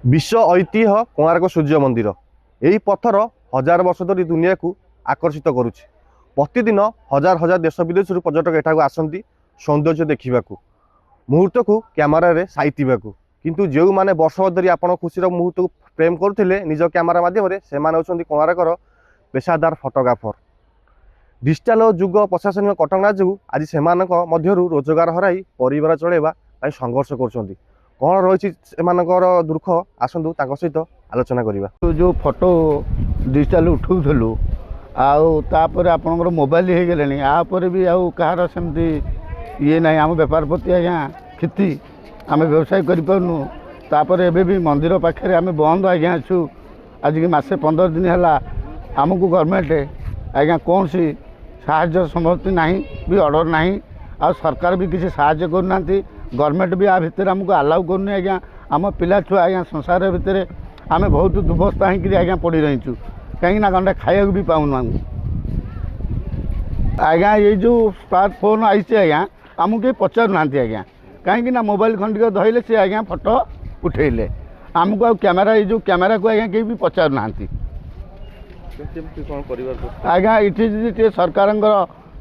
विश्व ऐतिह्य कोणार्क सूर्य मंदिर यही पत्थर हजार वर्ष धरी दुनिया को आकर्षित करुच्ची। प्रतिदिन हजार हजार देश विदेश पर्यटक एठाक आसती सौंदर्य देखा मुहूर्त को क्यामेरा साइतिबा किंतु जो मैंने वर्ष धरी आपण खुशी मुहूर्त को प्रेम करुले निज क्यामेरा मध्यम से कोणार्कर पेशादार फोटोग्राफर। डिजिटाल जुग प्रशासनिक कटकणा जो आज से रोजगार हराई परिवार चलैवा संघर्ष कर कौन रही दुख आसतु सहित आलोचना करवा। जो फोटो डिजिटाल उठाऊलु आपर आपंकर मोबाइल हो गले आपर भी आउ कहार सेमती ये ना आम बेपार प्रति आज्ञा क्षति आम व्यवसाय करूँ। तापर एबे भी मंदिर पाखे आम बंद आज्ञा अच्छु आज की मसे 15 दिन है आमको गवर्नमेंट आज्ञा कौन सी साहाय्य सम्मति ना भी ऑर्डर ना आ सरकार भी किसी साहाय्य करना। गवर्नमेंट भी आ भितर आमको अलाउ करनी आज्ञा आम पिला छुआ आज्ञा संसार भितर आम बहुत दुर्वस्था होकर आज्ञा पड़ रहीचु कहीं गंडा खाया भी पाऊना आज्ञा। ये जो स्मार्टफोन आई आज्ञा आमको कहीं पचार ना आज्ञा कहीं मोबाइल खंडिक धरले से आज्ञा फोटो उठेले आमको कैमेरा ये जो कैमेरा को आज्ञा कहीं भी पचार ना आज्ञा। ये सरकार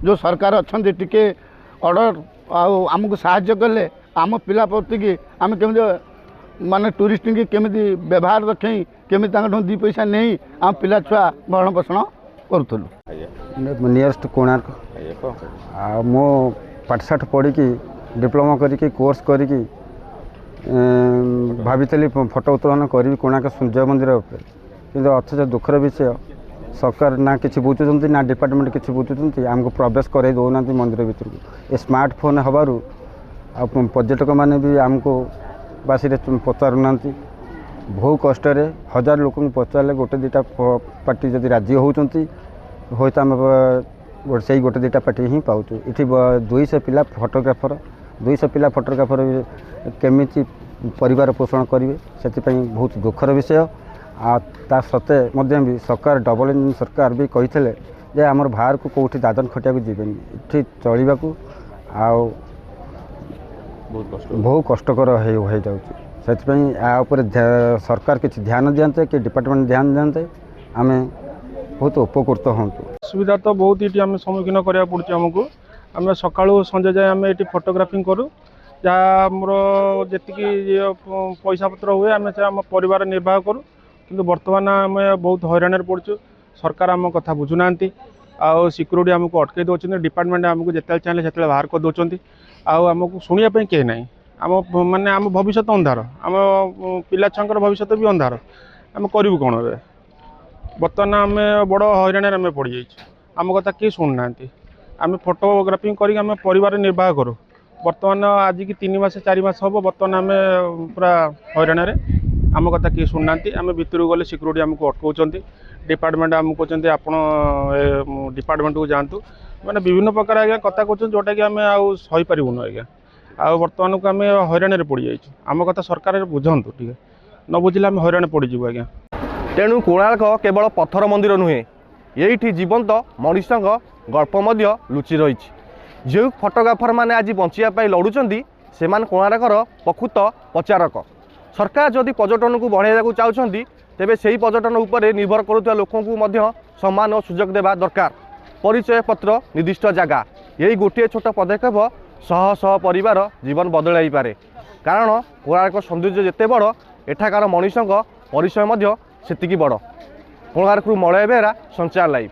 जो सरकार अच्छा टे ऑर्डर आमको साहाय्य कले आम पिला प्रति की आम केमी माने टूरिस्ट की केमी व्यवहार रखें केमी दी पैसा नहीं आम पिला छुआ भरण पोषण करूँ। नियरेस्ट कोणार्क मो पाठशाठ पढ़ी डिप्लोमा करी कोर्स करी भाभी फोटो उत्तोलन करी कोणार्क सूर्य मंदिर कि अथच दुखर विषय सरकार ना किसी बुझुंट ना डिपार्टमेंट किसी बुझुंट आमको प्रवेश कर दौना मंदिर भर को स्मार्टफोन हबारू पर्यटक मैंने भी आमको बासी पचारूना बहु कष्ट हजार लोक पचारे गोटे दुटा पार्टी जदि राजी होती हूँ तो आम से गोटे दुटा पार्टी ही पाऊँ। ये 200 पिला फोटोग्राफर 200 पिला फोटोग्राफर केमी परिवार पोषण करेंगे से बहुत दुखर विषय। ता सत्ते भी सरकार डबल इंजन सरकार भी कही आमर बाहर को कौटी दादन खटिया जीवेनि ये चलवा बहुत कष्टकर हो जाऊँ। सरकार किसी ध्यान दिखाते कि डिपार्टमेंट ध्यान दिखाते आम बहुत उपकृत हूँ। सुविधा तो बहुत ये आम सम्मुखीन करा पड़े आमको आम सका संजे जाए आम ये फोटोग्राफी करूँ जहाँ मोर जी पैसा पत्र हुए आम से आम परिवार निर्वाह करूँ किंतु वर्तमान आम बहुत हैरान पड़चु। सरकार आम कथा बुझुना आउ सिक्यूरीटी आमको अटकई दौरान डिपार्टमेंट आमको जिते चाहिए से बाहर कर दौरान आमको शुणापी कहीं ना आम माने आम भविष्य अंधार आम पिला छुआ भविष्य भी अंधार आम करूँ कौन ए बर्तमान आम बड़ हैरान आम पड़ जाइए आम कथा किए शुणुना आम फोटोग्राफी कर परिवार निर्वाह करूँ। बर्तमान आज की 3 मास 4 मास हम बर्तमान आम पूरा हैरान आम कथा किए शुणुना आम भितर गले सिक्यूरीटी आमको अटकाउं डिपार्टमेंट आमको कहते आप डिपार्टमेंट को जातु मैंने विभिन्न प्रकार आज्ञा कथा कहते जोटा कि आम आउ सही पारूँ आज्ञा आ बर्तमान को आम हैरान पड़ जाइए आम कथा सरकार बुझंतु ठीक न बुझे आम हैरान पड़ू आज्ञा। तेणु कोणार्क केवल पत्थर मंदिर नुहे ये जीवंत मनुष्य गल्प लुचि रही। जो फोटोग्राफर मैंने आज बचाई लड़ुंट से कोणार्कर प्रकृत प्रचारक। सरकार जदि पर्यटन को बढ़ाइबा चाहते तेबे से पर्यटन उपर निर्भर करुवा लोक सम्मान और सुजोग देवा दरकार। परिचय पत्र निर्दिष्ट जगह यही गोटे छोट पदक्षेप शह शह परिवार जीवन बदल पारे कारण कोणार्क सौंदर्य जिते बड़ एठाकार मनुष्य परिचय सेतिकी बड़। कोणार्क मलय बेहरा संचार लाइव।